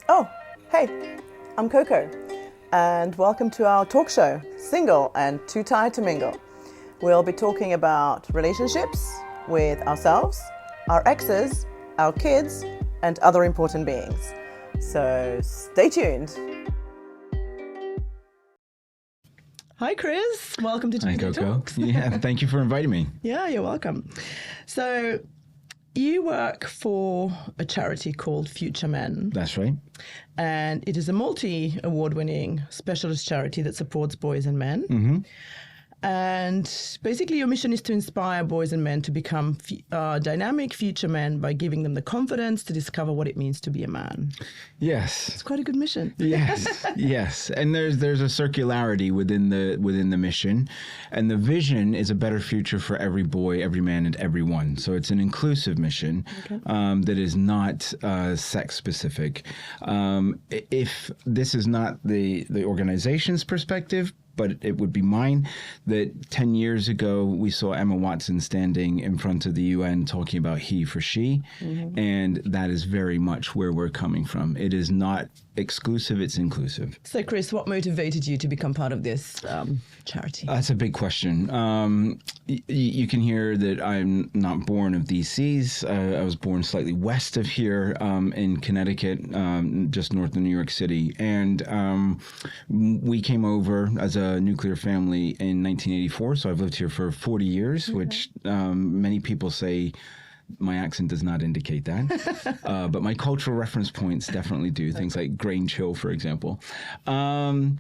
Oh, hey, I'm Coco, and welcome to our talk show, Single and Too Tired to Mingle. We'll be talking about relationships with ourselves, our exes, our kids, and other important beings. So stay tuned. Hi, Chris. Welcome to Hi, Tuesday Coco. Talks. Yeah, thank you for inviting me. Yeah, you're welcome. So you work for a charity called Future Men. That's right. And it is a multi-award-winning specialist charity that supports boys and men. Mm-hmm. And basically your mission is to inspire boys and men to become dynamic future men by giving them the confidence to discover what it means to be a man. Yes. It's quite a good mission. Yes. Yes. And there's a circularity within the mission, and the vision is a better future for every boy, every man, and everyone. So it's an inclusive mission that is not sex specific. If this is not the organization's perspective, but it would be mine, that 10 years ago we saw Emma Watson standing in front of the UN talking about he for she, and that is very much where we're coming from. It is not exclusive, it's inclusive. So, Chris, what motivated you to become part of this charity? That's a big question. You can hear that I'm not born of these seas. I was born slightly west of here in Connecticut, just north of New York City. And we came over as a nuclear family in 1984. So I've lived here for 40 years, which many people say my accent does not indicate that. But my cultural reference points definitely do. Things like Grange Hill, for example. Coming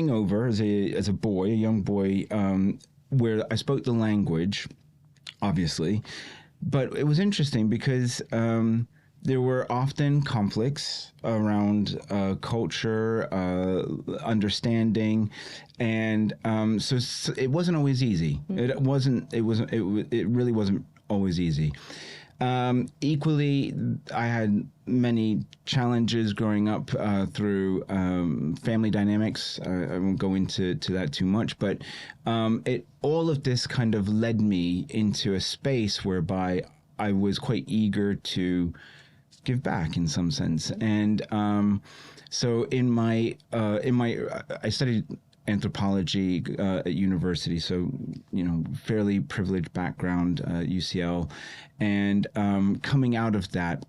over as a boy, a young boy, where I spoke the language, obviously, but it was interesting because there were often conflicts around culture, understanding, and so it wasn't always easy. It really wasn't always easy. Equally, I had many challenges growing up through family dynamics. I won't go into that too much, but all of this kind of led me into a space whereby I was quite eager to give back in some sense. And so I studied anthropology at university, so fairly privileged background, UCL, and coming out of that,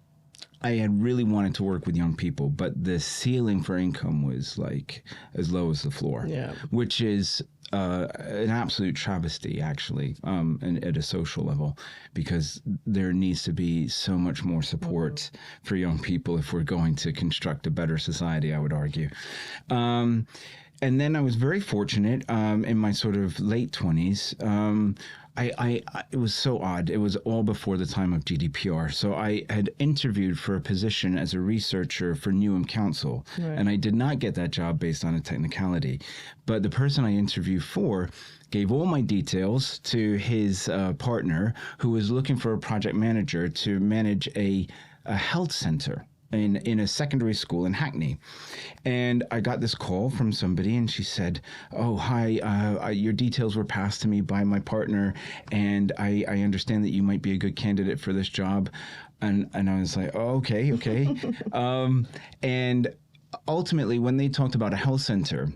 I had really wanted to work with young people, but the ceiling for income was like as low as the floor, which is an absolute travesty, actually, at a social level, because there needs to be so much more support for young people if we're going to construct a better society, I would argue. And then I was very fortunate in my sort of late 20s. It was so odd. It was all before the time of GDPR. So I had interviewed for a position as a researcher for Newham Council, and I did not get that job based on a technicality. But the person I interviewed for gave all my details to his partner, who was looking for a project manager to manage a health center in a secondary school in Hackney. And I got this call from somebody, and she said, "Oh, hi, your details were passed to me by my partner, and I understand that you might be a good candidate for this job." And I was like, "Oh, okay." And ultimately, when they talked about a health center,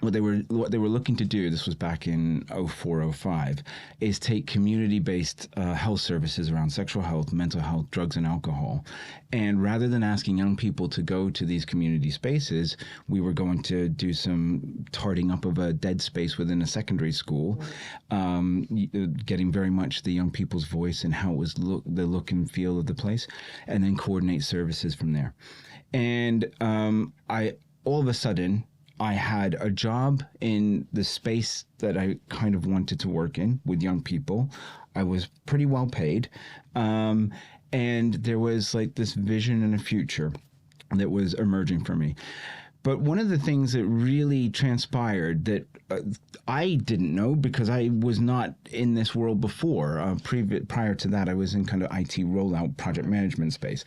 what they were looking to do, this was back in 04, is take community-based health services around sexual health, mental health, drugs, and alcohol. And rather than asking young people to go to these community spaces, we were going to do some tarting up of a dead space within a secondary school, getting very much the young people's voice and how it was the look and feel of the place, and then coordinate services from there. And all of a sudden, I had a job in the space that I kind of wanted to work in with young people. I was pretty well paid. And there was like this vision and a future that was emerging for me. But one of the things that really transpired that I didn't know, because I was not in this world before. Prior to that, I was in kind of IT rollout project management space.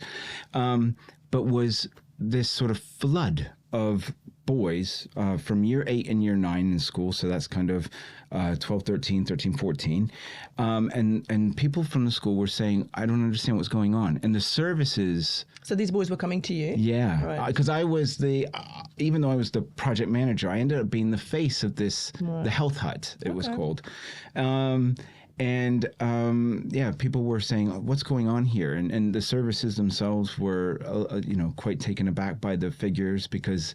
But was this sort of flood of boys from year 8 and year 9 in school. So that's kind of 12, 13, 14. And people from the school were saying, I don't understand what's going on. And the services... So these boys were coming to you? Yeah. Because I was even though I was the project manager, I ended up being the face of this, the health hut, it was called. People were saying, what's going on here? And the services themselves were, quite taken aback by the figures because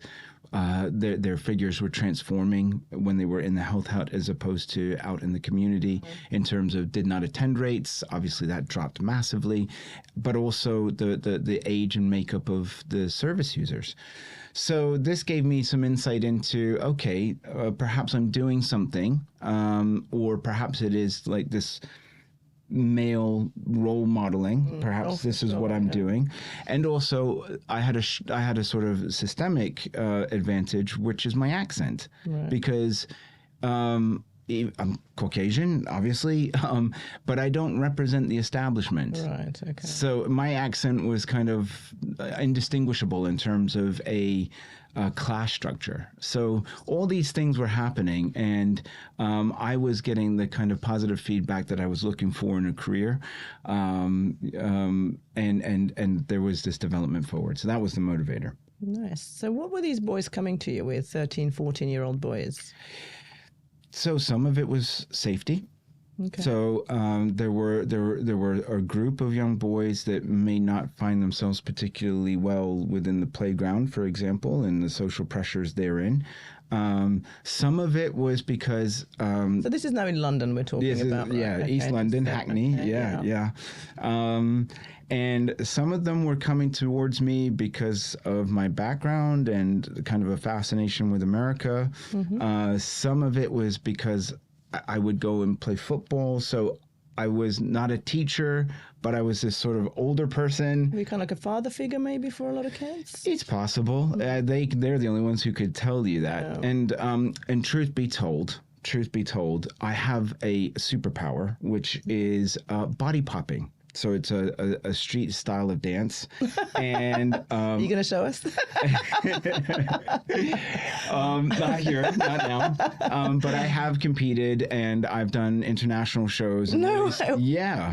their figures were transforming when they were in the health hut as opposed to out in the community in terms of did not attend rates. Obviously, that dropped massively, but also the age and makeup of the service users. So this gave me some insight into, okay, perhaps I'm doing something, or perhaps it is like this male role modeling. Perhaps this is what I'm doing. And also I had a sort of systemic advantage, which is my accent, because I'm Caucasian, obviously, but I don't represent the establishment. Right, okay. So my accent was kind of indistinguishable in terms of a class structure. So all these things were happening, and I was getting the kind of positive feedback that I was looking for in a career, and there was this development forward. So that was the motivator. Nice. So what were these boys coming to you with, 13, 14-year-old boys? So some of it was safety. Okay. So there were a group of young boys that may not find themselves particularly well within the playground, for example, and the social pressures therein. Some of it was because... so this is now in London we're talking about. Yeah, right? East London, Hackney. Okay, yeah. And some of them were coming towards me because of my background and kind of a fascination with America. Some of it was because I would go and play football. So I was not a teacher, but I was this sort of older person. Were you kind of like a father figure maybe for a lot of kids? It's possible. They're the only ones who could tell you that. Yeah. And truth be told, I have a superpower, which is body popping. So it's a street style of dance. And are you going to show us? Not here, not now. But I have competed and I've done international shows. Yeah.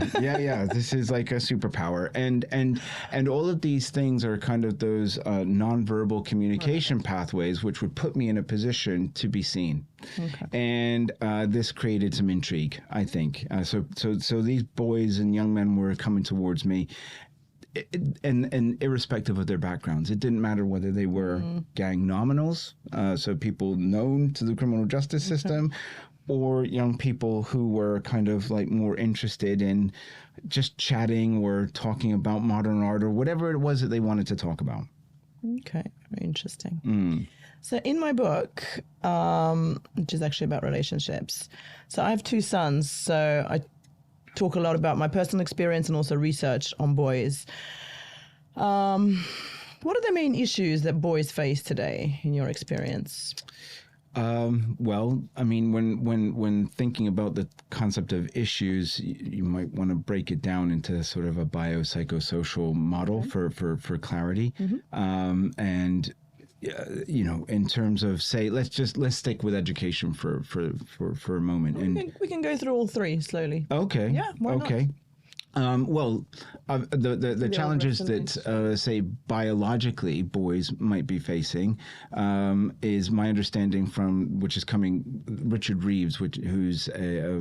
This is like a superpower. And all of these things are kind of those nonverbal communication pathways, which would put me in a position to be seen. Okay. And this created some intrigue, I think. So these boys and young men were coming towards me, and irrespective of their backgrounds. It didn't matter whether they were gang nominals, so people known to the criminal justice system, or young people who were kind of like more interested in just chatting or talking about modern art or whatever it was that they wanted to talk about. Okay, very interesting. So in my book, which is actually about relationships, so I have 2 sons, so I talk a lot about my personal experience and also research on boys. What are the main issues that boys face today in your experience? Well, I mean, when thinking about the concept of issues, you might want to break it down into sort of a biopsychosocial model for clarity. And in terms of, say, let's stick with education for a moment. We can go through all 3 slowly. Okay. Yeah. Why okay. Not? The challenges that, say, biologically boys might be facing is my understanding which is coming, Richard Reeves, who's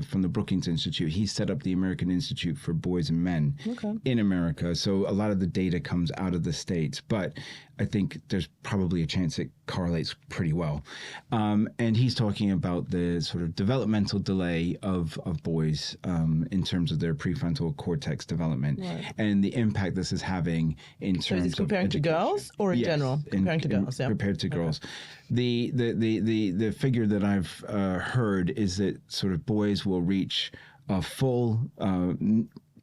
from the Brookings Institute. He set up the American Institute for Boys and Men in America. So a lot of the data comes out of the States, but I think there's probably a chance it correlates pretty well. And he's talking about the sort of developmental delay of boys in terms of their prefrontal cortex development and the impact this is having in terms of... So is it comparing to girls or in general? Comparing to girls, yeah. Compared to girls. The figure that I've heard is that sort of boys will reach a full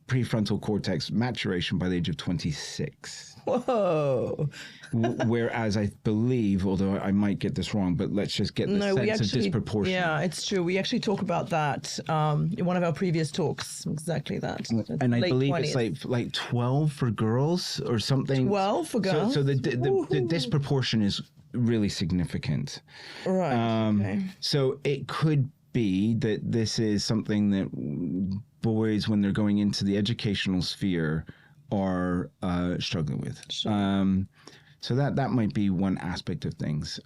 prefrontal cortex maturation by the age of 26. Whoa. Whereas I believe, although I might get this wrong, but let's just get the sense of disproportion. Yeah, it's true. We actually talk about that in one of our previous talks. Exactly that. And I believe 20s. It's like 12 for girls or something. 12 for girls? So the disproportion is really significant. Right. Okay. So it could be that this is something that boys, when they're going into the educational sphere, are struggling with. Sure. So that might be one aspect of things.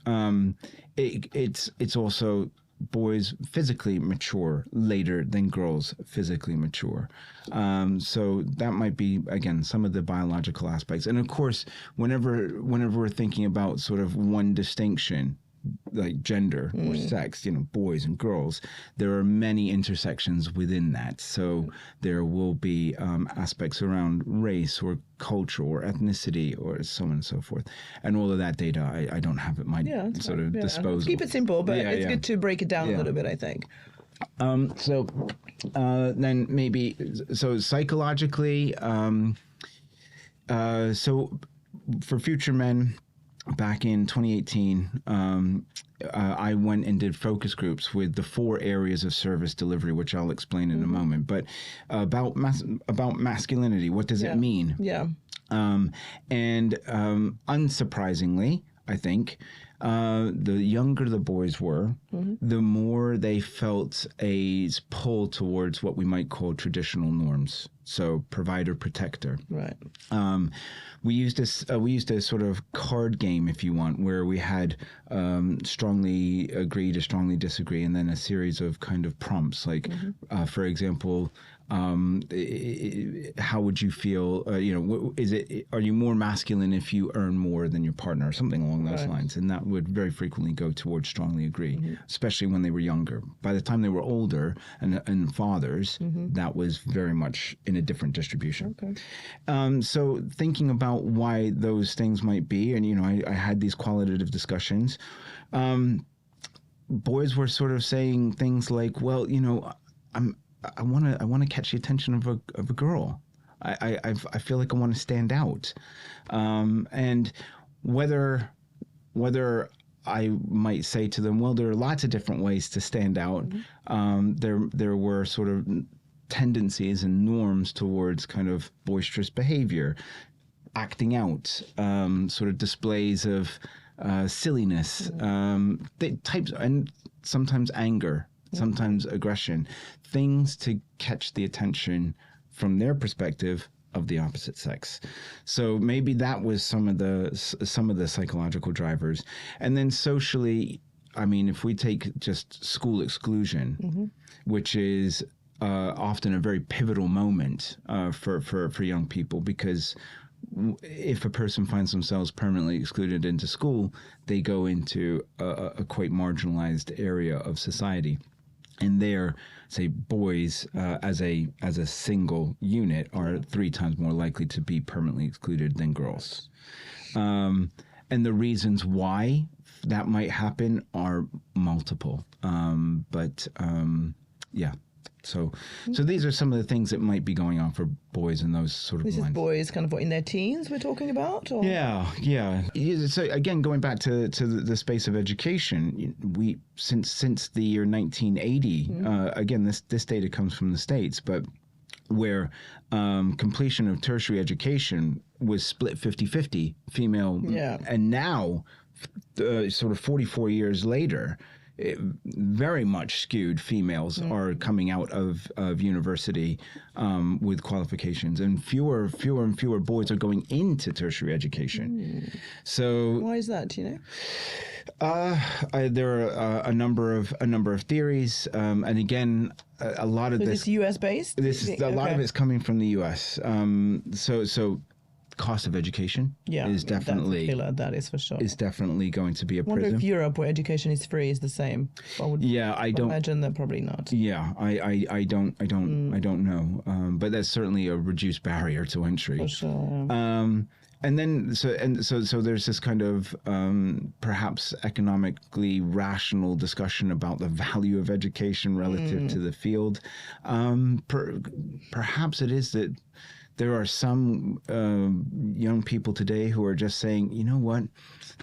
It's also boys physically mature later than girls physically mature. So that might be, again, some of the biological aspects. And of course, whenever we're thinking about sort of one distinction, like gender or sex, boys and girls, there are many intersections within that. So there will be aspects around race or culture or ethnicity or so on and so forth. And all of that data, I don't have at my disposal. Keep it simple, but it's good to break it down a little bit, I think. Then maybe, so psychologically, so for future men, back in 2018, I went and did focus groups with the 4 areas of service delivery, which I'll explain in a moment. But about masculinity, what does it mean? Yeah. And unsurprisingly, I think, the younger the boys were, the more they felt a pull towards what we might call traditional norms. So provider, protector. Right. We used a sort of card game, if you want, where we had strongly agree to strongly disagree, and then a series of kind of prompts, like, for example, how would you feel? Are you more masculine if you earn more than your partner, or something along those lines? And that would very frequently go towards strongly agree, especially when they were younger. By the time they were older and fathers, that was very much in a different distribution. Okay. So thinking about why those things might be, and I had these qualitative discussions. Boys were sort of saying things like, "Well, I want to catch the attention of a girl. I feel like I want to stand out," and whether I might say to them, well, there are lots of different ways to stand out. There were sort of tendencies and norms towards kind of boisterous behavior, acting out, sort of displays of silliness, types, and sometimes anger, sometimes aggression, things to catch the attention from their perspective of the opposite sex. So maybe that was some of the psychological drivers. And then socially, I mean, if we take just school exclusion, which is often a very pivotal moment for young people, because if a person finds themselves permanently excluded into school, they go into a quite marginalized area of society. And there, say, boys as a single unit are 3 times more likely to be permanently excluded than girls. And the reasons why that might happen are multiple. So these are some of the things that might be going on for boys in those sort of This lines. is boys kind of in their teens we're talking about? Or? Yeah. So again, going back to the space of education, we since the year 1980, again, this data comes from the States, but where completion of tertiary education was split 50-50, female, and now, sort of 44 years later, very much skewed females are coming out of university with qualifications, and fewer and fewer boys are going into tertiary education. So why is that? Do you know? there are a number of theories, and again, a lot of this US based. A lot of it's coming from the US. So cost of education is definitely that's a killer, that is for sure. Is definitely going to be a I wonder prism. if Europe, where education is free, is the same. I don't imagine that probably not. Yeah, I don't know, but that's certainly a reduced barrier to entry. For sure. And then so there's this kind of perhaps economically rational discussion about the value of education relative to the field. Perhaps it is that there are some young people today who are just saying, you know what,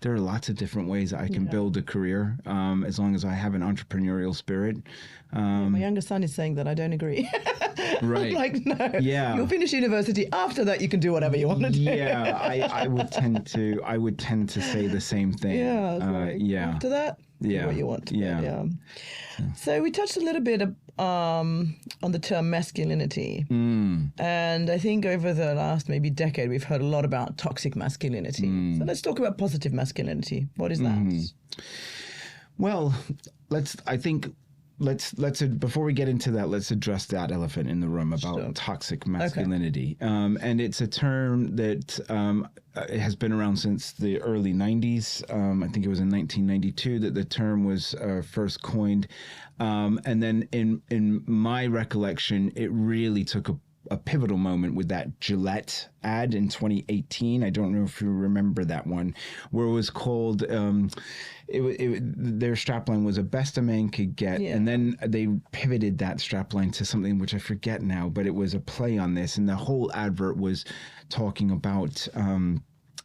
there are lots of different ways I can build a career as long as I have an entrepreneurial spirit. My younger son is saying that. I don't agree. Right. Like, no. Yeah. You'll finish university. After that, you can do whatever you want to do. Yeah, I would tend to say the same thing. Yeah. After that, do what you want to do. Yeah. So we touched a little bit on the term masculinity. And I think over the last maybe decade, we've heard a lot about toxic masculinity. So let's talk about positive masculinity. What is that? Well, let's before we get into that, let's address that elephant in the room about toxic masculinity. Okay. And it's a term that has been around since the early 90s. I think it was in 1992 that the term was first coined. And then in my recollection, it really took a pivotal moment with that Gillette ad in 2018. I don't know if you remember that one, where it was called, their strapline was a best a man could get. Yeah. And then they pivoted that strapline to something which I forget now, but it was a play on this. And the whole advert was talking about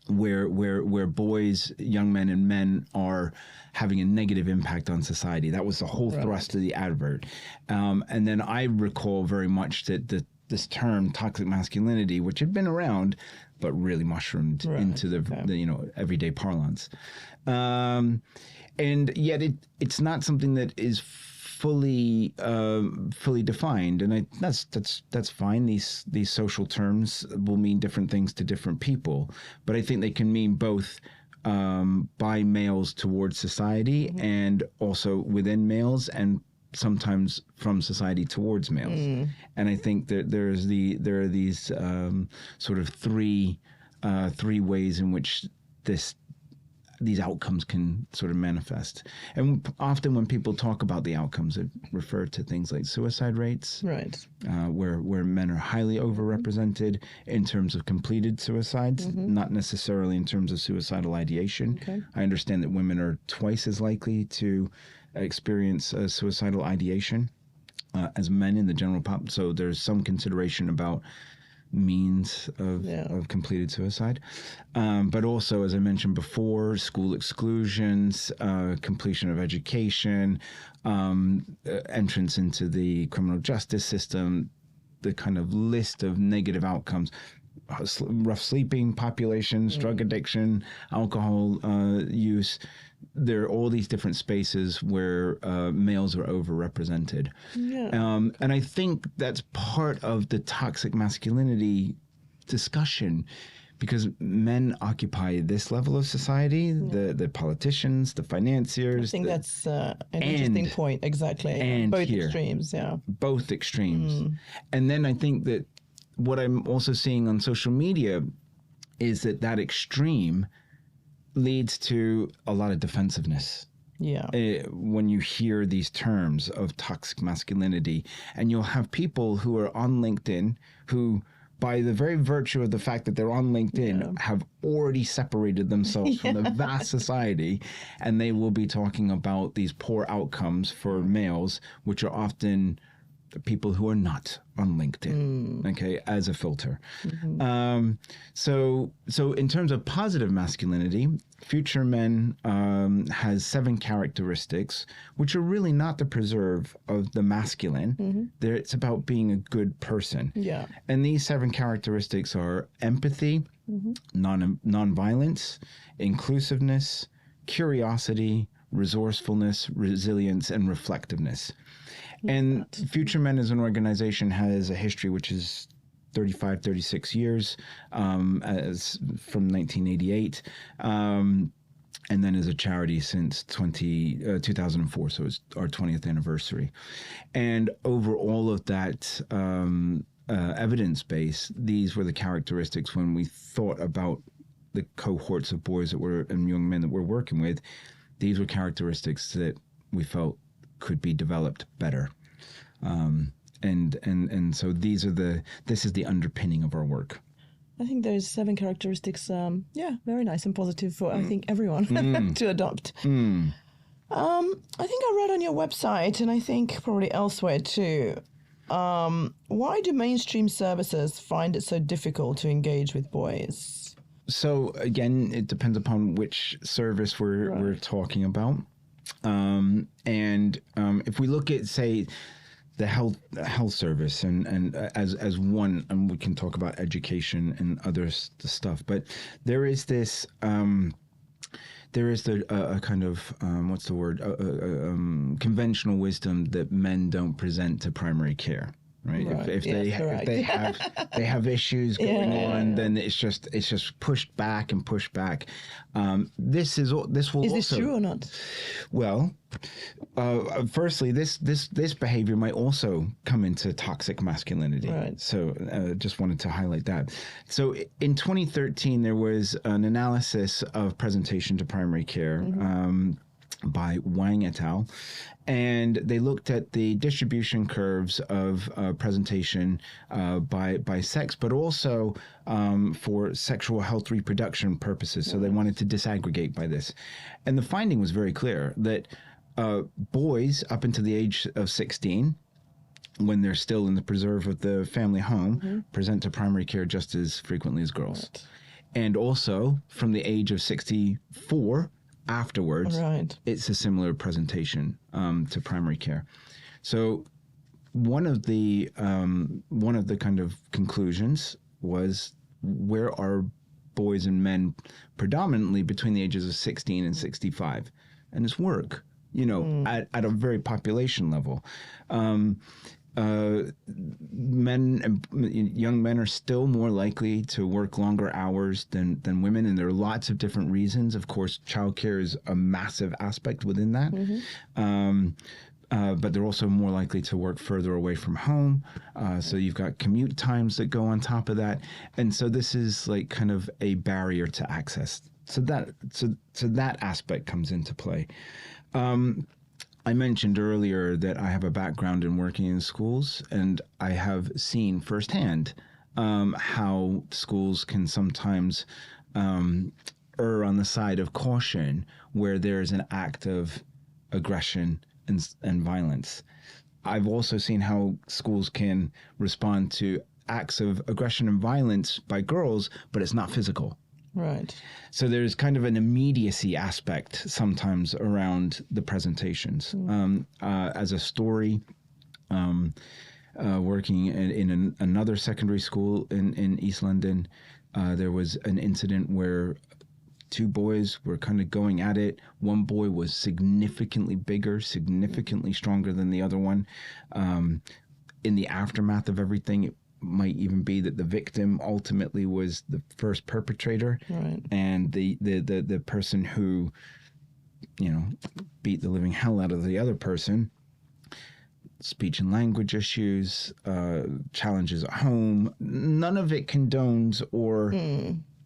where boys, young men and men are having a negative impact on society. That was the whole thrust of the advert. And then I recall very much that this term toxic masculinity, which had been around, but really mushroomed into the everyday parlance. And yet it's not something that is fully defined, and that's fine. These social terms will mean different things to different people, but I think they can mean both by males towards society and also within males, and sometimes from society towards males. And I think that there are these sort of three ways in which these outcomes can sort of manifest. And often when people talk about the outcomes, it refer to things like suicide rates, where men are highly overrepresented in terms of completed suicides, not necessarily in terms of suicidal ideation. Okay. I understand that women are twice as likely to experience suicidal ideation as men in the general pop. So there's some consideration about means of completed suicide. But also, as I mentioned before, school exclusions, completion of education, entrance into the criminal justice system, the kind of list of negative outcomes. Rough sleeping populations, drug addiction, alcohol use. There are all these different spaces where males are overrepresented. And I think that's part of the toxic masculinity discussion, because men occupy this level of society, the politicians, the financiers. I think that's an interesting point, exactly. And both here, extremes, both extremes. And then I think that what I'm also seeing on social media is that extreme leads to a lot of defensiveness. When you hear these terms of toxic masculinity, and you'll have people who are on LinkedIn who, by the very virtue of the fact that they're on LinkedIn, have already separated themselves from the vast society, and they will be talking about these poor outcomes for males, which are often people who are not on LinkedIn, as a filter. So in terms of positive masculinity, Future Men has 7 characteristics, which are really not the preserve of the masculine. It's about being a good person. And these 7 characteristics are empathy, nonviolence, inclusiveness, curiosity, resourcefulness, resilience, and reflectiveness. And Future Men as an organization has a history which is 36 years, as from 1988, and then as a charity since 2004, so it's our 20th anniversary. And over all of that evidence base, these were the characteristics when we thought about the cohorts of boys and young men that we're working with. These were characteristics that we felt could be developed better. And so this is the underpinning of our work. I think those 7 characteristics, very nice and positive for, I think, everyone to adopt. I think I read on your website, and I think probably elsewhere too, why do mainstream services find it so difficult to engage with boys? So again, it depends upon which service we're talking about. And if we look at, say, the health service and as one, and we can talk about education and other stuff, but there is this there is a kind of what's the word conventional wisdom that men don't present to primary care. Right. If they have issues going on, then it's just pushed back and pushed back. This will Is also, this true or not? Well, firstly, this behavior might also come into toxic masculinity. Right. So just wanted to highlight that. So in 2013, there was an analysis of presentation to primary care. By Wang et al. And they looked at the distribution curves of presentation by sex, but also for sexual health reproduction purposes. So they wanted to disaggregate by this. And the finding was very clear that boys up until the age of 16, when they're still in the preserve of the family home, present to primary care just as frequently as girls. Right. And also from the age of 64, afterwards, it's a similar presentation to primary care. So one of the kind of conclusions was, where are boys and men predominantly between the ages of 16 and 65? And it's work, at a very population level. Young men are still more likely to work longer hours than women, and there are lots of different reasons. Of course, childcare is a massive aspect within that. But they're also more likely to work further away from home. So you've got commute times that go on top of that. And so this is like kind of a barrier to access. So that aspect comes into play. I mentioned earlier that I have a background in working in schools, and I have seen firsthand how schools can sometimes err on the side of caution where there's an act of aggression and violence. I've also seen how schools can respond to acts of aggression and violence by girls, but it's not physical. Right. So there's kind of an immediacy aspect sometimes around the presentations. As a story, working in another secondary school in East London, there was an incident where two boys were kind of going at it. One boy was significantly bigger, significantly stronger than the other one. In the aftermath of everything, it might even be that the victim ultimately was the first perpetrator, and the person who, beat the living hell out of the other person. Speech and language issues, challenges at home. None of it condones or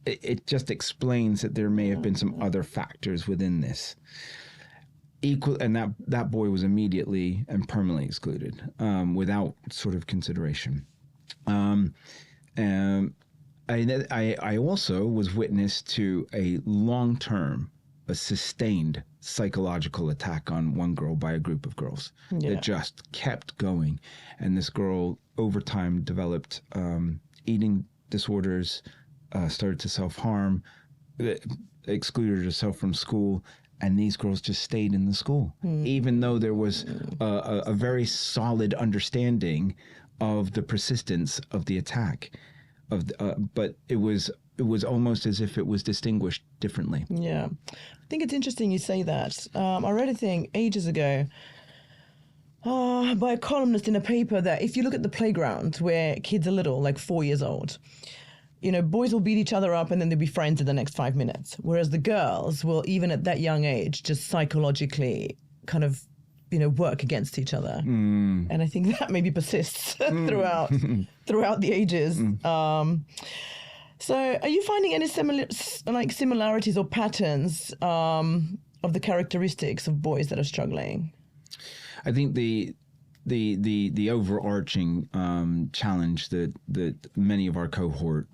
it just explains that there may have been some other factors within this. And that boy was immediately and permanently excluded without sort of consideration. I also was witness to a long-term, a sustained psychological attack on one girl by a group of girls that just kept going. And this girl over time developed eating disorders, started to self-harm, excluded herself from school. And these girls just stayed in the school, even though there was a very solid understanding of the persistence of the attack, but it was almost as if it was distinguished differently. Yeah, I think it's interesting you say that. I read a thing ages ago by a columnist in a paper that if you look at the playground where kids are little, like 4 years old, boys will beat each other up and then they'll be friends in the next 5 minutes, whereas the girls will, even at that young age, just psychologically kind of work against each other. And I think that maybe persists throughout the ages. So are you finding any similarities or patterns of the characteristics of boys that are struggling? I think the overarching challenge that many of our cohort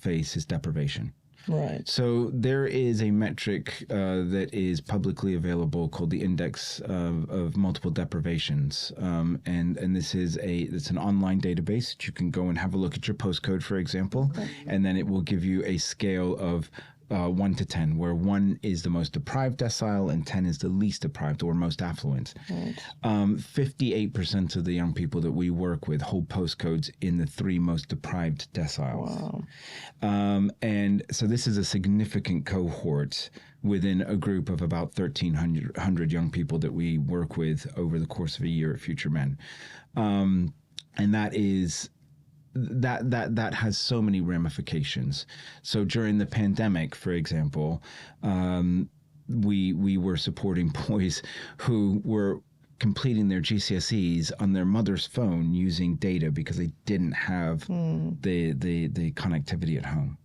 face is deprivation. Right. So there is a metric that is publicly available called the Index of Multiple Deprivations, and this is it's an online database that you can go and have a look at your postcode, for example, and then it will give you a scale of 1 to 10, where 1 is the most deprived decile and 10 is the least deprived or most affluent. Right. 58% of the young people that we work with hold postcodes in the 3 most deprived deciles. Wow. And so this is a significant cohort within a group of about 1,300 young people that we work with over the course of a year at Future Men. And that is... That has so many ramifications. So during the pandemic, for example, we were supporting boys who were completing their GCSEs on their mother's phone using data because they didn't have the connectivity at home.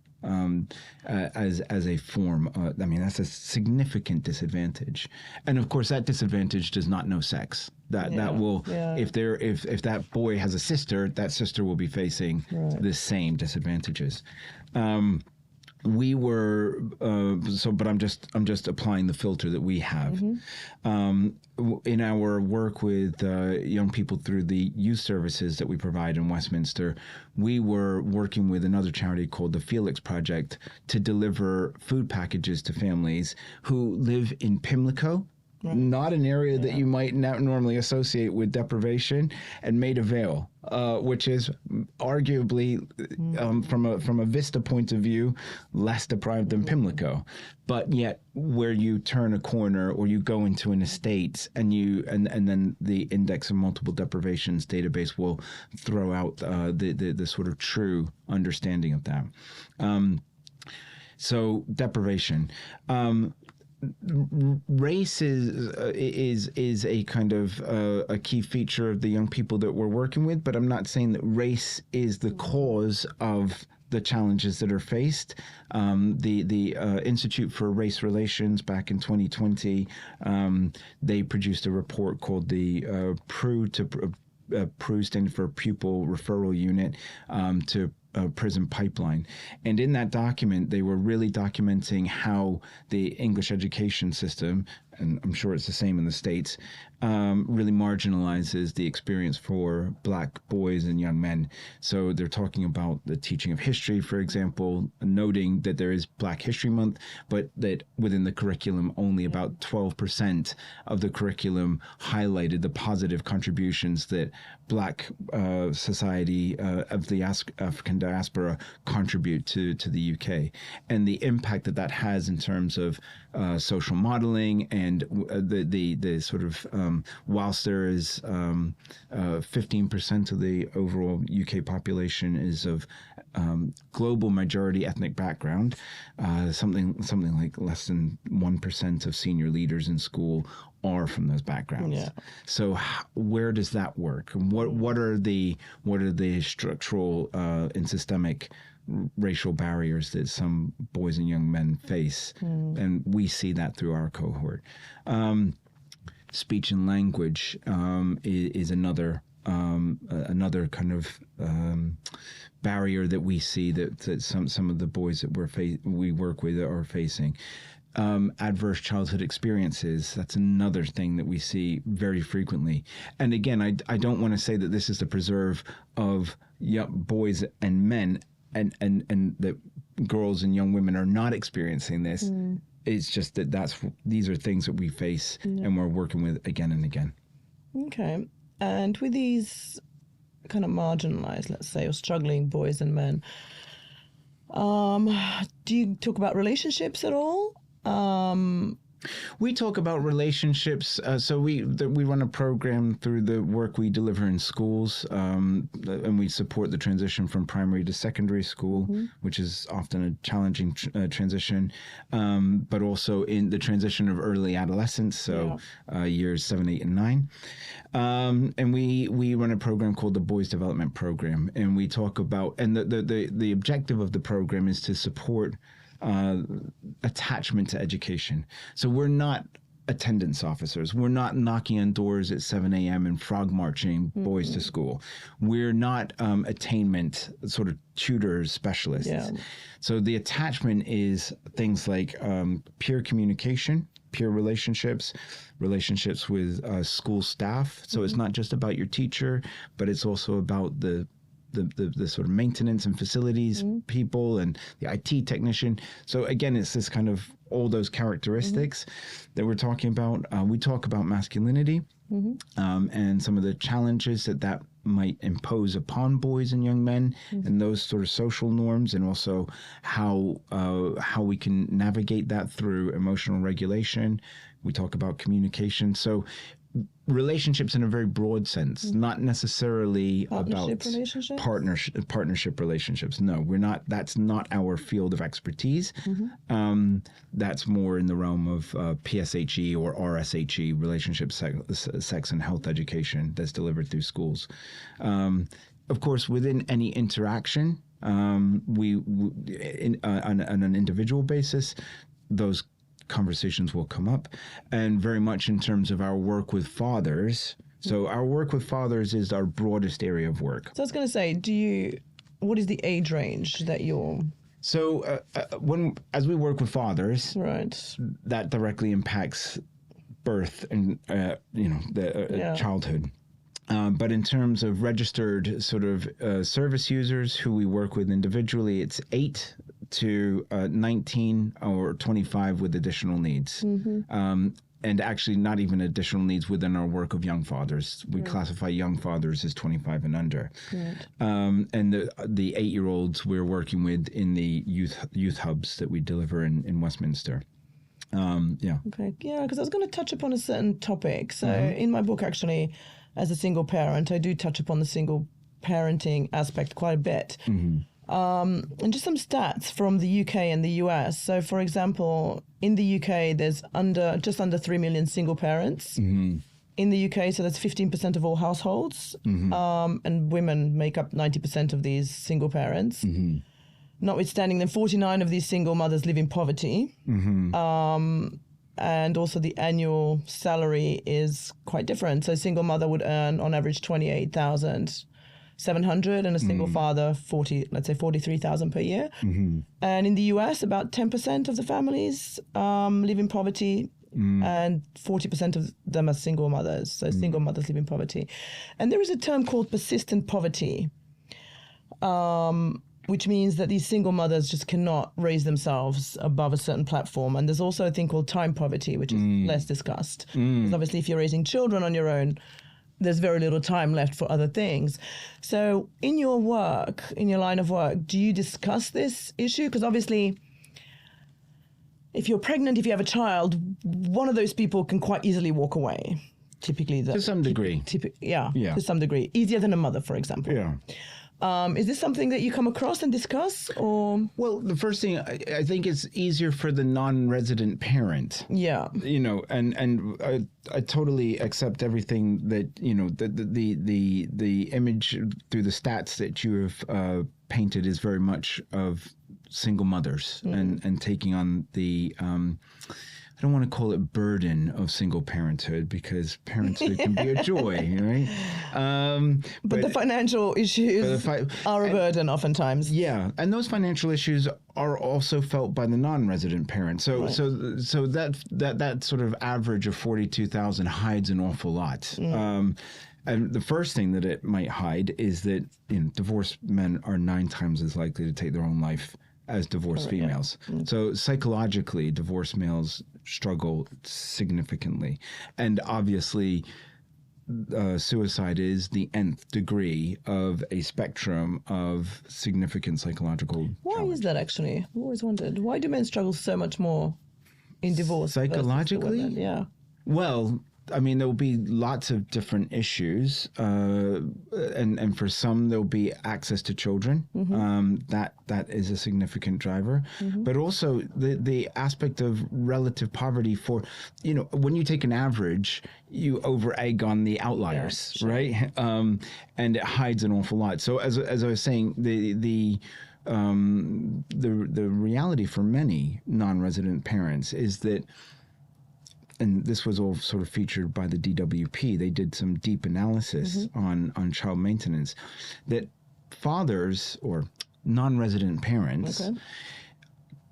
As a form, I mean, that's a significant disadvantage, and of course, that disadvantage does not know sex. That will, if that boy has a sister, that sister will be facing the same disadvantages. We were but I'm just applying the filter that we have. In our work with young people through the youth services that we provide in Westminster, we were working with another charity called the Felix Project to deliver food packages to families who live in Pimlico. Right. Not an area that you might not normally associate with deprivation, and Maida Vale, which is arguably, from a Vista point of view, less deprived than Pimlico. But yet, where you turn a corner or you go into an estate, and then the Index of Multiple Deprivations database will throw out the sort of true understanding of that. So deprivation. Race is a kind of a key feature of the young people that we're working with, but I'm not saying that race is the cause of the challenges that are faced. The Institute for Race Relations back in 2020, they produced a report called the PRU, standing for Pupil Referral Unit, to prison pipeline. And in that document, they were really documenting how the English education system, and I'm sure it's the same in the States, really marginalizes the experience for Black boys and young men. So they're talking about the teaching of history, for example, noting that there is Black History Month, but that within the curriculum, only about 12% of the curriculum highlighted the positive contributions that Black society of the African diaspora contribute to the UK, and the impact that has in terms of social modeling and the sort of whilst there is 15% of the overall UK population is of global majority ethnic background, something like less than 1% of senior leaders in school are from those backgrounds. Yeah. So where does that work? And what are the structural and systemic racial barriers that some boys and young men face? And we see that through our cohort. Speech and language is another kind of barrier that we see that some of the boys that we work with are facing. Adverse childhood experiences, that's another thing that we see very frequently. And again, I don't want to say that this is the preserve of young boys and men, and that girls and young women are not experiencing this. It's just that these are things that we face and we're working with again and again. Okay. And with these kind of marginalized, let's say, or struggling boys and men, do you talk about relationships at all? We talk about relationships. So we run a program through the work we deliver in schools, and we support the transition from primary to secondary school, which is often a challenging transition, but also in the transition of early adolescence, so years 7, 8, and 9. And we run a program called the Boys Development Program, and we talk about, and the objective of the program is to support attachment to education. So we're not attendance officers. We're not knocking on doors at 7 a.m. and frog marching boys to school. We're not attainment sort of tutors, specialists. Yeah. So the attachment is things like peer communication, peer relationships with school staff. So it's not just about your teacher, but it's also about the the sort of maintenance and facilities people and the IT technician. So again, it's this kind of all those characteristics that we're talking about. We talk about masculinity and some of the challenges that might impose upon boys and young men, and those sort of social norms, and also how we can navigate that through emotional regulation. We talk about communication. So relationships in a very broad sense, not necessarily about partnership relationships. No, we're not. That's not our field of expertise. That's more in the realm of PSHE or RSHE, relationship, sex, and health education that's delivered through schools. Of course, within any interaction, on an individual basis, those conversations will come up, and very much in terms of our work with fathers. So our work with fathers is our broadest area of work. So I was going to say, what is the age range that you're... So as we work with fathers, right, that directly impacts birth and childhood. But in terms of registered sort of service users who we work with individually, it's 8 to 19 or 25 with additional needs. And actually not even additional needs within our work of young fathers. We classify young fathers as 25 and under. And the 8-year-olds we're working with in the youth hubs that we deliver in Westminster. Okay. Yeah, because I was going to touch upon a certain topic. So in my book, actually, as a single parent, I do touch upon the single parenting aspect quite a bit. And just some stats from the UK and the US. So, for example, in the UK, there's just under 3 million single parents. In the UK, so that's 15% of all households. And women make up 90% of these single parents. Notwithstanding, then 49 of these single mothers live in poverty. And also the annual salary is quite different. So a single mother would earn on average 28,700 and a single father 43,000 per year. And in the US, about 10% of the families live in poverty. And 40% of them are single mothers. So single mothers live in poverty. And there is a term called persistent poverty, which means that these single mothers just cannot raise themselves above a certain platform. And there's also a thing called time poverty, which is less discussed. Because obviously, if you're raising children on your own, there's very little time left for other things. So in your work, in your line of work, do you discuss this issue? Because obviously, if you're pregnant, if you have a child, one of those people can quite easily walk away. Typically. To some degree. Yeah, to some degree. Easier than a mother, for example. Yeah. Is this something that you come across and discuss, or? Well, the first thing, I think it's easier for the non-resident parent. Yeah. And I totally accept everything that, the image through the stats that you have painted is very much of single mothers and taking on the... I don't want to call it burden of single parenthood, because parenthood can be a joy, right? But the financial issues are a burden oftentimes. Yeah, and those financial issues are also felt by the non-resident parent. So that sort of average of 42,000 hides an awful lot. And the first thing that it might hide is that divorced men are 9 times as likely to take their own life as divorced females. So psychologically, divorced males struggle significantly. And obviously, suicide is the nth degree of a spectrum of significant psychological challenge. Is that actually? I've always wondered. Why do men struggle so much more in divorce? Psychologically? Yeah. Well, I mean, there will be lots of different issues, and for some there'll be access to children. That is a significant driver, but also the aspect of relative poverty. For when you take an average, you over egg on the outliers, right? And it hides an awful lot. So as I was saying, the reality for many non-resident parents is that. And this was all sort of featured by the DWP. They did some deep analysis on child maintenance, that fathers or non-resident parents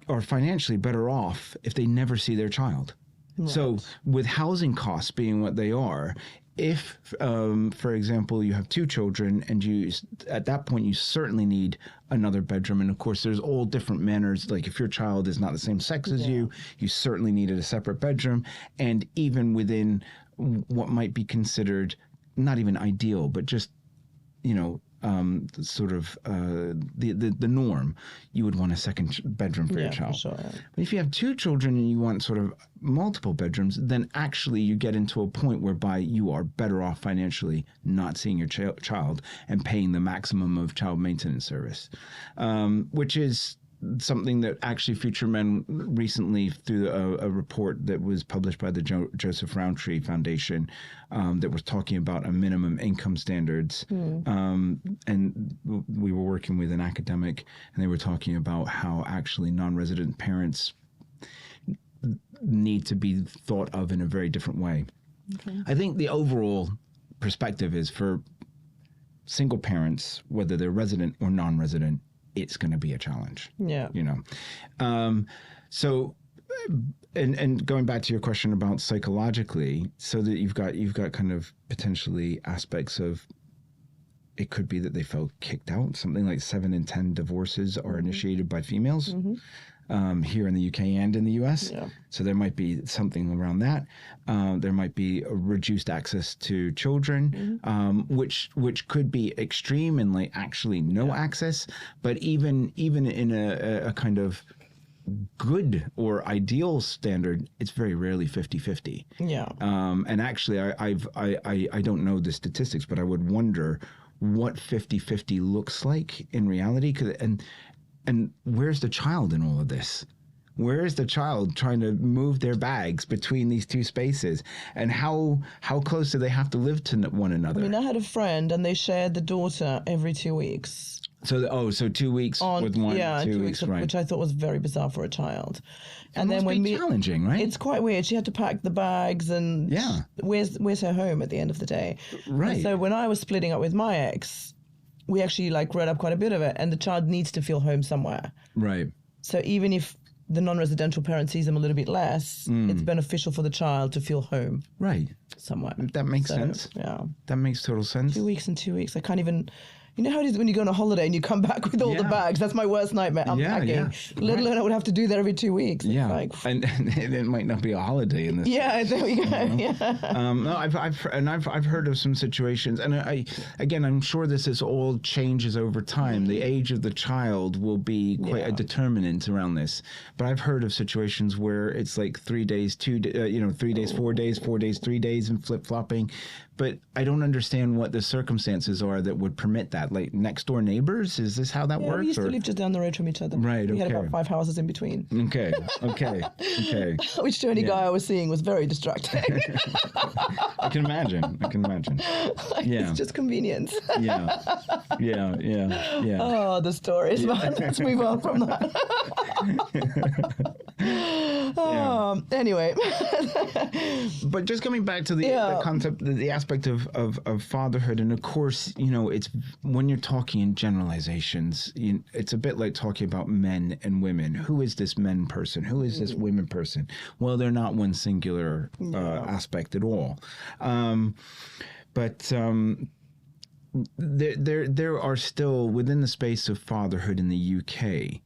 are financially better off if they never see their child. Right. So with housing costs being what they are, if, for example, you have 2 children and at that point, you certainly need another bedroom. And of course, there's all different manners. Like if your child is not the same sex as you certainly needed a separate bedroom. And even within what might be considered not even ideal, but just, sort of the norm, you would want a second bedroom for your child. For sure. But if you have 2 children and you want sort of multiple bedrooms, then actually you get into a point whereby you are better off financially not seeing your child and paying the maximum of child maintenance service, which is something that actually Future Men recently, through a report that was published by the Joseph Rowntree Foundation, that was talking about a minimum income standards. And we were working with an academic, and they were talking about how actually non-resident parents need to be thought of in a very different way. Okay. I think the overall perspective is for single parents, whether they're resident or non-resident, it's going to be a challenge. Yeah. So, and going back to your question about psychologically, so that you've got kind of potentially aspects of, it could be that they felt kicked out. Something like 7 in 10 divorces are initiated by females. Here in the UK and in the US. Yeah. So there might be something around that. There might be a reduced access to children, which could be extreme and like actually no access. But even in a kind of good or ideal standard, it's very rarely 50-50. Yeah. And actually, I don't know the statistics, but I would wonder what 50-50 looks like in reality. And where's the child in all of this? Where is the child trying to move their bags between these 2 spaces? And how close do they have to live to one another? I mean, I had a friend, and they shared the daughter every 2 weeks. So 2 weeks with one, 2 weeks, right? Which I thought was very bizarre for a child. And then when challenging, right? It's quite weird. She had to pack the bags, and where's her home at the end of the day? Right. And so when I was splitting up with my ex, we actually read up quite a bit of it, and the child needs to feel home somewhere. Right. So even if the non-residential parent sees them a little bit less, it's beneficial for the child to feel home. Right. Somewhere. That makes sense. Yeah. That makes total sense. 2 weeks and 2 weeks. I can't even... You know how it is when you go on a holiday and you come back with all the bags? That's my worst nightmare, unpacking. Yeah. Let alone I would have to do that every 2 weeks. Yeah, and it might not be a holiday in this. Yeah, there we go. No, I've heard of some situations, and I'm sure this is all changes over time. The age of the child will be quite a determinant around this. But I've heard of situations where it's like 3 days, 3 days, 4 days, 4 days, 3 days, and flip flopping. But I don't understand what the circumstances are that would permit that. Like next door neighbors, is this how that works? We used to live just down the road from each other. Right. We had about 5 houses in between. Okay. Which to any guy I was seeing was very distracting. I can imagine. It's just convenience. Yeah. Oh, the stories, man. Let's move on from that. Anyway. But just coming back to the concept, the aspect of fatherhood, and of course, it's when you're talking in generalizations, it's a bit like talking about men and women. Who is this men person? Who is this women person? Well, they're not one singular aspect at all. But there are still, within the space of fatherhood in the UK,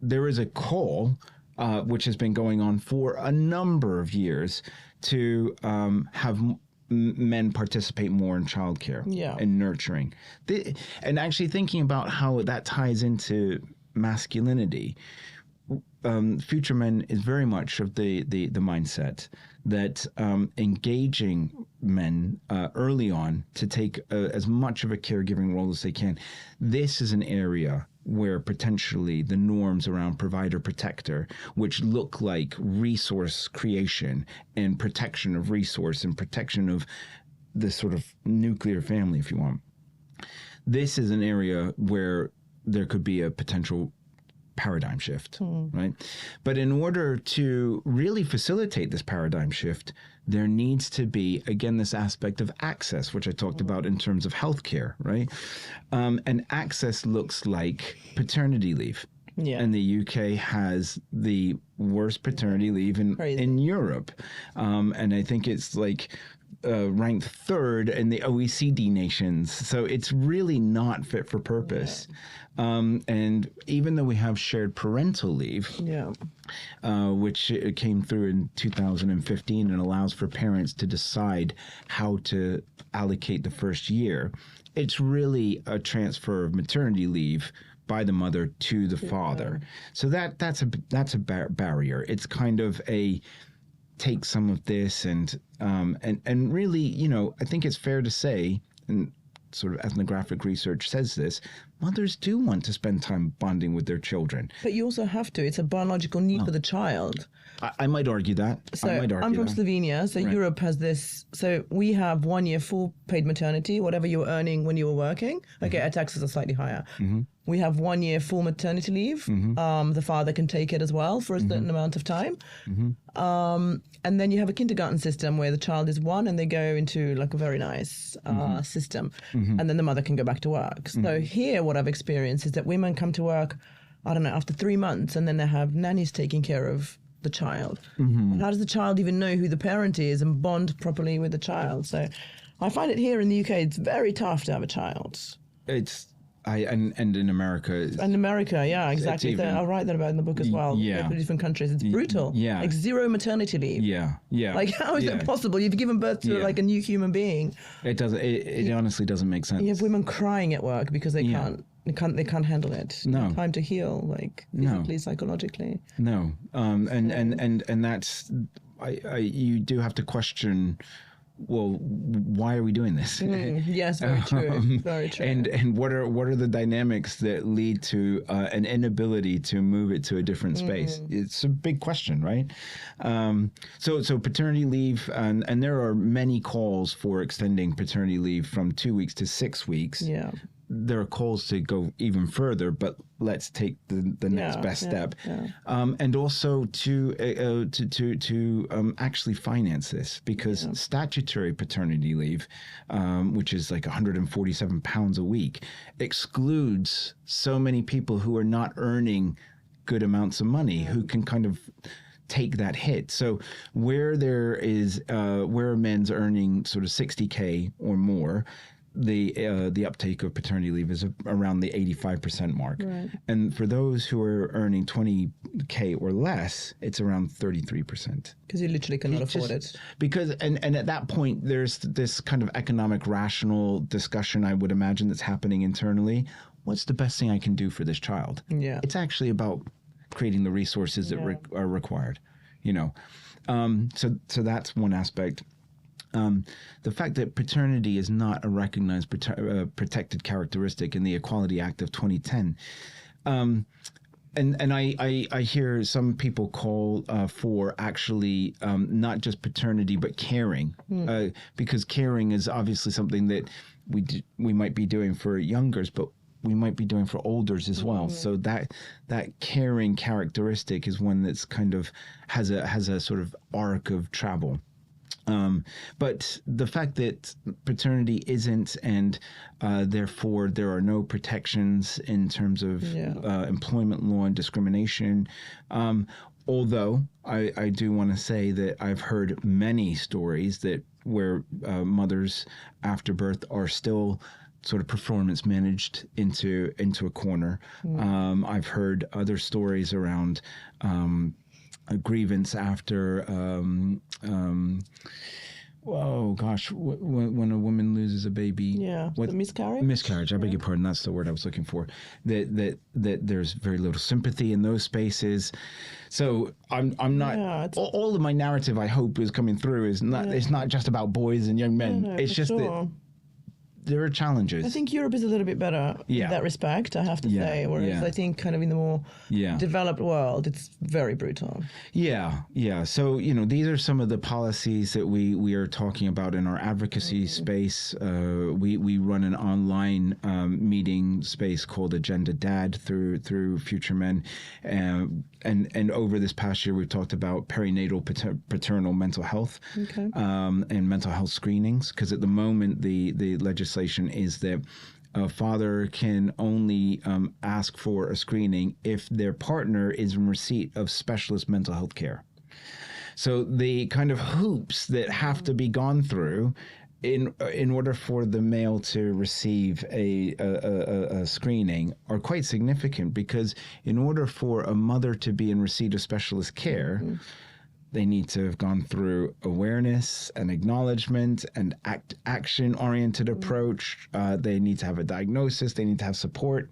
there is a call, which has been going on for a number of years, to have men participate more in childcare and nurturing. And actually thinking about how that ties into masculinity, Future Men is very much of the mindset that engaging men early on to take as much of a caregiving role as they can. This is an area where potentially the norms around provider protector, which look like resource creation and protection of resource and protection of this sort of nuclear family, if you want, this is an area where there could be a potential paradigm shift, right? But in order to really facilitate this paradigm shift, there needs to be, again, this aspect of access, which I talked about in terms of healthcare, right? And access looks like paternity leave. Yeah. And the UK has the worst paternity leave in Europe. And I think it's like ranked third in the OECD nations. So it's really not fit for purpose. And even though we have shared parental leave, which came through in 2015 and allows for parents to decide how to allocate the first year, it's really a transfer of maternity leave by the mother to the father. So that's a barrier. It's kind of a take some of this and really, I think it's fair to say, and sort of ethnographic research says this, mothers do want to spend time bonding with their children. But you also have to. It's a biological need for the child. I might argue that. So I'm from Slovenia, so right. Europe has this. So we have 1 year full paid maternity, whatever you were earning when you were working. Okay, our taxes are slightly higher. We have 1 year full maternity leave. The father can take it as well for a certain amount of time. And then you have a kindergarten system where the child is 1 and they go into like a very nice system. And then the mother can go back to work. So here what I've experienced is that women come to work, I don't know, after 3 months, and then they have nannies taking care of the child. And how does the child even know who the parent is and bond properly with the child? So I find it here in the UK, it's very tough to have a child. And in America. In America, yeah, exactly. I'll write that about in the book as well. Yeah. Different countries. It's brutal. Yeah. Like 0 maternity leave. Yeah. Like, how is that possible? You've given birth to like a new human being. It doesn't. It honestly doesn't make sense. You have women crying at work because they can't. They can't handle it. No time to heal, like physically, psychologically. No, and that's you do have to question. Well, why are we doing this? Yes, very true. Very true. And what are the dynamics that lead to an inability to move it to a different space? It's a big question, right? So paternity leave, and there are many calls for extending paternity leave from 2 weeks to 6 weeks. Yeah. There are calls to go even further, but let's take the next best step, and also to actually finance this, because statutory paternity leave, which is like £147 a week, excludes so many people who are not earning good amounts of money, who can kind of take that hit. So where there is where a man's earning sort of 60K or more, the uptake of paternity leave is around the 85% mark. Right. And for those who are earning 20K or less, it's around 33%. Because you literally cannot afford it. Because, and at that point, there's this kind of economic rational discussion, I would imagine, that's happening internally. What's the best thing I can do for this child? Yeah. It's actually about creating the resources that are required, So that's one aspect. The fact that paternity is not a recognized protected characteristic in the Equality Act of 2010. And I hear some people call for actually not just paternity, but caring, because caring is obviously something that we might be doing for youngers, but we might be doing for olders as well. So that caring characteristic is one that's kind of has a sort of arc of travel. But the fact that paternity isn't, and therefore there are no protections in terms of employment law and discrimination. Although I do want to say that I've heard many stories that where mothers after birth are still sort of performance managed into a corner. I've heard other stories around a grievance after when a woman loses a baby, the miscarriage, I beg your pardon, that's the word I was looking for, that there's very little sympathy in those spaces. So I'm not all of my narrative, I hope, is coming through, is not it's not just about boys and young men. It's just that there are challenges. I think Europe is a little bit better in that respect, I have to say, whereas I think kind of in the more developed world, it's very brutal. Yeah. So, these are some of the policies that we are talking about in our advocacy space. We run an online meeting space called Agenda Dad through Future Men. And over this past year, we've talked about perinatal paternal mental health and mental health screenings, because at the moment, the legislation is that a father can only ask for a screening if their partner is in receipt of specialist mental health care. So the kind of hoops that have to be gone through in order for the male to receive a screening are quite significant, because in order for a mother to be in receipt of specialist care, they need to have gone through awareness and acknowledgement and action-oriented approach. They need to have a diagnosis. They need to have support.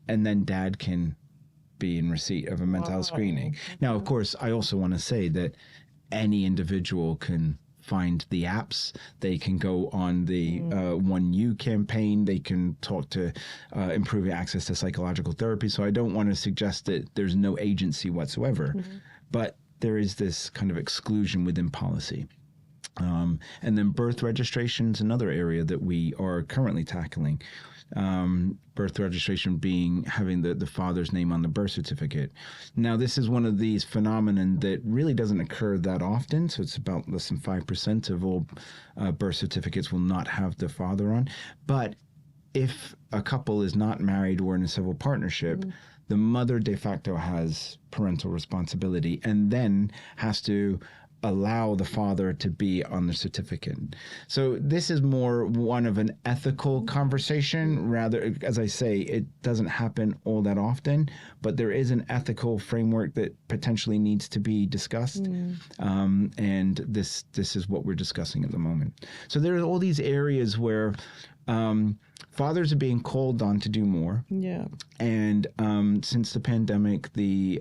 And then dad can be in receipt of a mental health screening. Now, of course, I also want to say that any individual can find the apps. They can go on the 1U campaign. They can talk to improving access to psychological therapy. So I don't want to suggest that there's no agency whatsoever. But there is this kind of exclusion within policy. And then birth registration is another area that we are currently tackling. Birth registration being having the father's name on the birth certificate. Now, this is one of these phenomenon that really doesn't occur that often. So it's about less than 5% of all birth certificates will not have the father on. But if a couple is not married or in a civil partnership, the mother de facto has parental responsibility and then has to allow the father to be on the certificate. So this is more one of an ethical conversation. Rather, as I say, it doesn't happen all that often, but there is an ethical framework that potentially needs to be discussed. And this is what we're discussing at the moment. So there are all these areas where fathers are being called on to do more. Yeah. And since the pandemic, the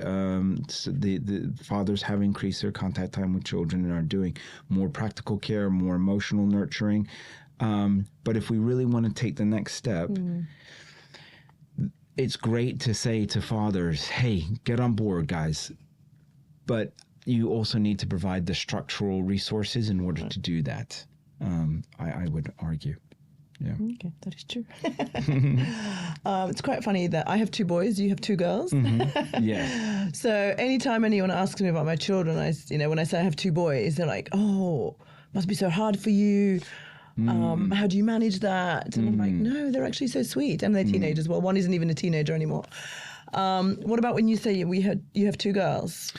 fathers have increased their contact time with children and are doing more practical care, more emotional nurturing. But if we really want to take the next step, it's great to say to fathers, hey, get on board, guys. But you also need to provide the structural resources in order to do that. I would argue. Yeah. Okay, that is true. It's quite funny that I have two boys, you have two girls. Yeah. So anytime anyone asks me about my children, when I say I have two boys, they're like, "Oh, must be so hard for you. How do you manage that?" And I'm like, "No, they're actually so sweet, and they're teenagers. Well, one isn't even a teenager anymore." What about when you say you have two girls?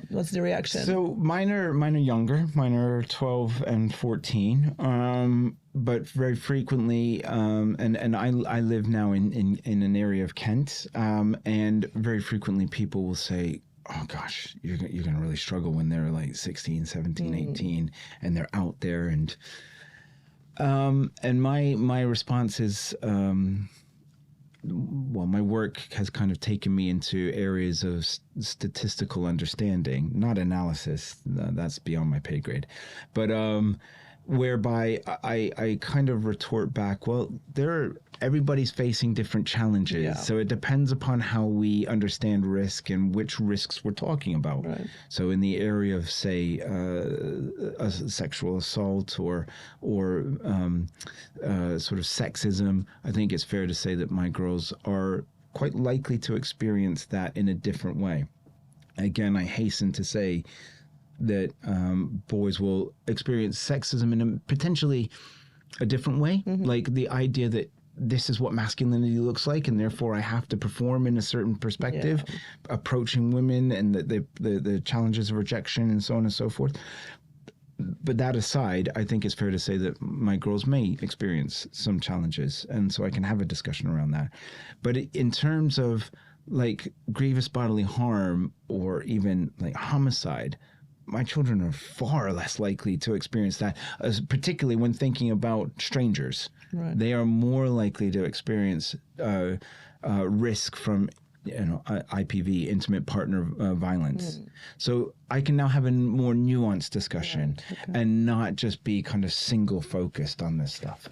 What's the reaction? So mine are younger. Mine are 12 and 14. But very frequently, and I live now in an area of Kent, and very frequently people will say, oh gosh, you're going to really struggle when they're like 16, 17, 18, and they're out there. And my response is, well, my work has kind of taken me into areas of statistical understanding, not analysis. That's beyond my pay grade. But whereby I kind of retort back, well, everybody's facing different challenges. Yeah. So it depends upon how we understand risk and which risks we're talking about. Right. So in the area of, say, a sexual assault or sort of sexism, I think it's fair to say that my girls are quite likely to experience that in a different way. Again, I hasten to say that boys will experience sexism in a potentially a different way. Like the idea that this is what masculinity looks like, and therefore I have to perform in a certain perspective, approaching women and the challenges of rejection and so on and so forth. But that aside, I think it's fair to say that my girls may experience some challenges, and so I can have a discussion around that. But in terms of like grievous bodily harm or even like homicide, my children are far less likely to experience that, particularly when thinking about strangers. Right. They are more likely to experience risk from IPV, intimate partner violence. So I can now have a more nuanced discussion and not just be kind of single focused on this stuff.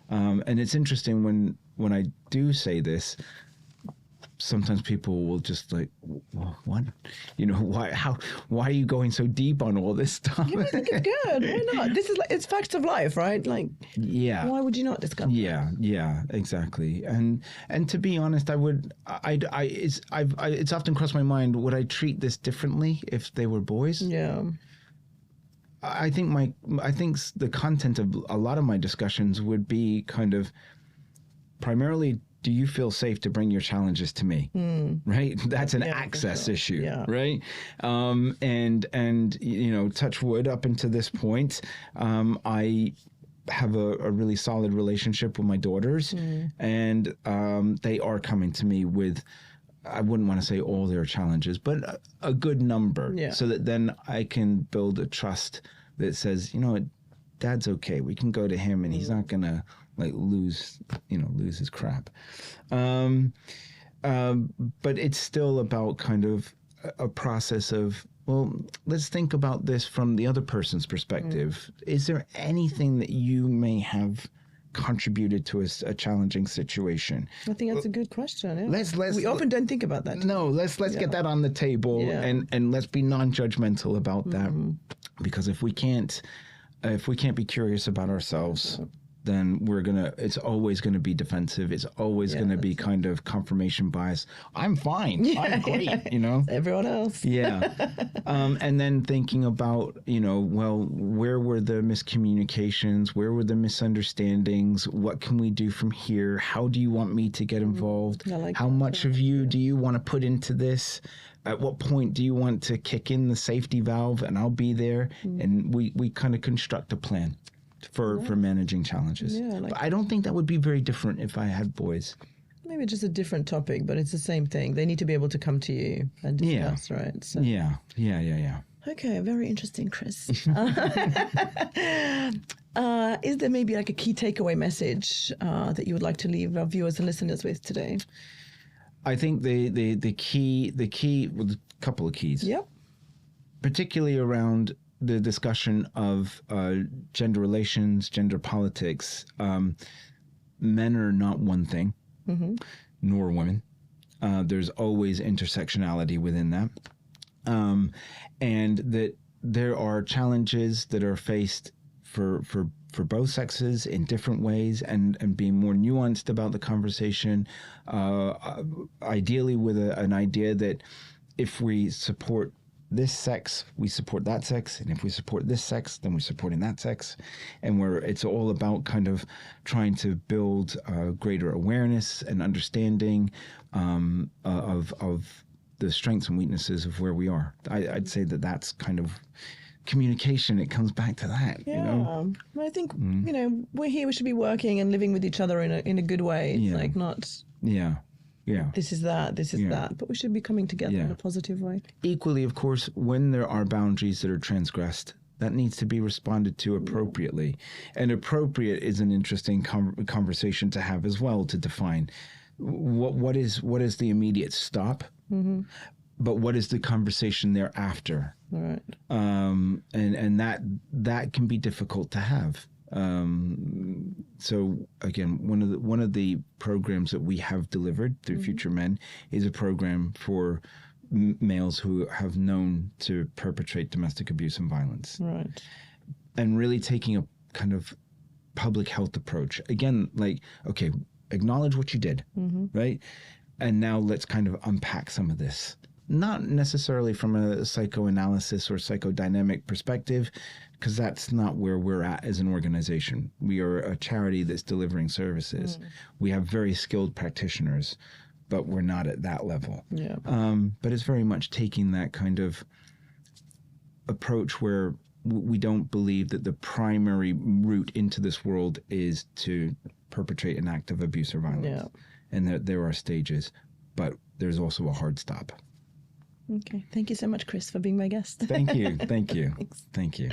And it's interesting when I do say this, sometimes people will just like, what? Why are you going so deep on all this stuff? I think it's good. Why not? This is it's facts of life, right? Like, yeah. Why would you not discuss? Yeah, exactly. And to be honest, it's often crossed my mind, would I treat this differently if they were boys? Yeah. I think the content of a lot of my discussions would be kind of primarily do you feel safe to bring your challenges to me? Right? That's an access issue, right? And you know, touch wood, up until this point, I have a really solid relationship with my daughters, and they are coming to me with, I wouldn't want to say all their challenges, but a good number, so that then I can build a trust that says, you know what, Dad's okay. We can go to him, and he's not gonna like lose his crap. But it's still about kind of a process of, well, let's think about this from the other person's perspective. Is there anything that you may have contributed to a challenging situation? I think that's a good question. Yeah. Let's we often don't think about that. No, let's get that on the table, and let's be non-judgmental about that, because if we can't be curious about ourselves, then it's always gonna be defensive. It's always gonna be kind of confirmation bias. I'm fine. I'm great. You know, everyone else. And then thinking about, you know, well, where were the miscommunications? Where were the misunderstandings? What can we do from here? How do you want me to get involved? How much of you do you want to put into this? At what point do you want to kick in the safety valve, and I'll be there? And we kind of construct a plan for managing challenges. But I don't think that would be very different if I had boys. Maybe just a different topic, but it's the same thing. They need to be able to come to you and discuss, right? So. Yeah. Okay, very interesting, Chris. Is there maybe like a key takeaway message that you would like to leave our viewers and listeners with today? I think the key, well, a couple of keys. Yep. Particularly around the discussion of gender relations, gender politics. Men are not one thing, nor women. There's always intersectionality within that. And that there are challenges that are faced for both sexes in different ways, and being more nuanced about the conversation, ideally with an idea that if we support this sex, we support that sex, and if we support this sex, then we're supporting that sex, and it's all about kind of trying to build greater awareness and understanding of the strengths and weaknesses of where we are. I'd say that's kind of communication. It comes back to that. Yeah, you know? I think you know, we're here. We should be working and living with each other in a good way. It's like not. Yeah. This is that. But we should be coming together in a positive way. Equally, of course, when there are boundaries that are transgressed, that needs to be responded to appropriately. And appropriate is an interesting conversation to have as well, to define what is the immediate stop, but what is the conversation thereafter. Right. And that can be difficult to have. So again, one of the programs that we have delivered through Future Men is a program for males who have known to perpetrate domestic abuse and violence. Right. And really taking a kind of public health approach. Again, like, okay, acknowledge what you did, right? And now let's kind of unpack some of this. Not necessarily from a psychoanalysis or psychodynamic perspective, because that's not where we're at as an organization. We are a charity that's delivering services. We have very skilled practitioners, but we're not at that level. Yeah. But it's very much taking that kind of approach where we don't believe that the primary route into this world is to perpetrate an act of abuse or violence. And that there are stages, but there's also a hard stop. Okay. Thank you so much, Chris, for being my guest. Thank you. Thank you. Thanks. Thank you.